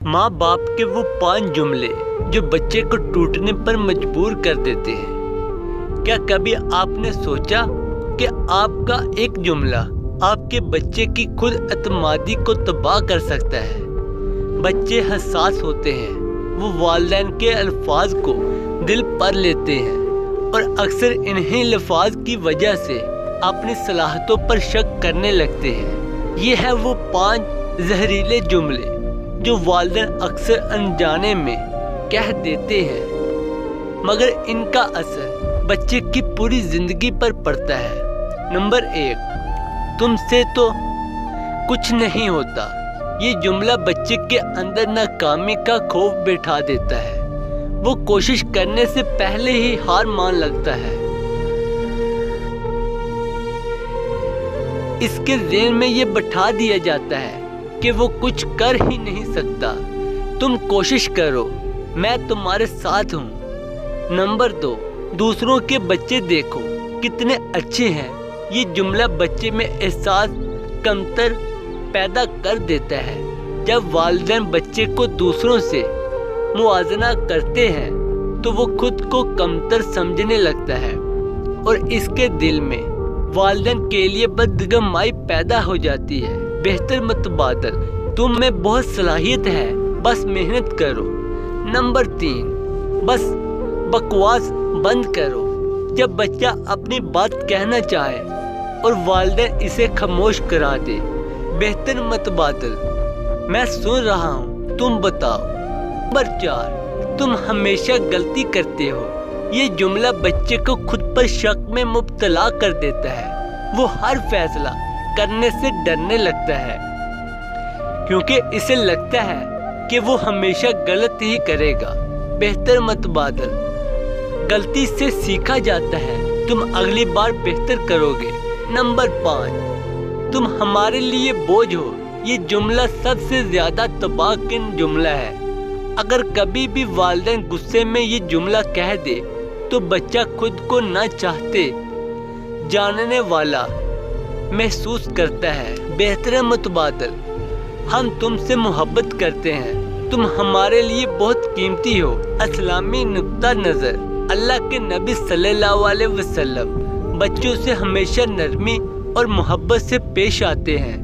माँ बाप के वो 5 जुमले जो बच्चे को टूटने पर मजबूर कर देते हैं। क्या कभी आपने सोचा कि आपका एक जुमला आपके बच्चे की खुद एतमादी को तबाह कर सकता है? बच्चे हसास होते हैं, वो वालिदैन के अल्फाज को दिल पर लेते हैं और अक्सर इन्हीं अल्फाज की वजह से अपनी सलाहतों पर शक करने लगते हैं। ये है वो 5 जहरीले जुमले जो वालिदैन अक्सर अनजाने में कह देते हैं, मगर इनका असर बच्चे की पूरी जिंदगी पर पड़ता है। नंबर 1, तुमसे तो कुछ नहीं होता। ये जुमला बच्चे के अंदर नाकामी का खौफ बैठा देता है। वो कोशिश करने से पहले ही हार मान लगता है। इसके ज़हन में ये बैठा दिया जाता है कि वो कुछ कर ही नहीं सकता। तुम कोशिश करो, मैं तुम्हारे साथ हूँ। नंबर 2, दूसरों के बच्चे देखो कितने अच्छे हैं। ये जुमला बच्चे में एहसास कमतर पैदा कर देता है। जब वालिदैन बच्चे को दूसरों से मुआवजा करते हैं तो वो खुद को कमतर समझने लगता है और इसके दिल में वालिदैन के लिए बदगमाई पैदा हो जाती है। बेहतर मतबादल, तुम में बहुत सलाहियत है, बस मेहनत करो। नंबर 3, बस बकवास बंद करो। जब बच्चा अपनी बात कहना चाहे और वालिदैन इसे खामोश करा दे, बेहतर मतबादल, मैं सुन रहा हूँ, तुम बताओ। नंबर 4, तुम हमेशा गलती करते हो। ये जुमला बच्चे को खुद पर शक में मुब्तला कर देता है। वो हर फैसला करने से डरने लगता है क्योंकि इसे लगता है कि वो हमेशा गलत ही करेगा। बेहतर मतबादल, गलती से सीखा जाता है, तुम अगली बार बेहतर करोगे। नंबर 5, तुम हमारे लिए बोझ हो। ये जुमला सबसे ज्यादा तबाहकुन जुमला है। अगर कभी भी वालिदैन गुस्से में ये जुमला कह दे तो बच्चा खुद को न चाहते जानने वाला महसूस करता है। बेहतर मुतबादल, हम तुमसे मोहब्बत करते हैं, तुम हमारे लिए बहुत कीमती हो। इस्लामी नुक्ता नज़र, अल्लाह के नबी सल्लल्लाहु अलैहि वसल्लम बच्चों से हमेशा नरमी और मोहब्बत से पेश आते हैं।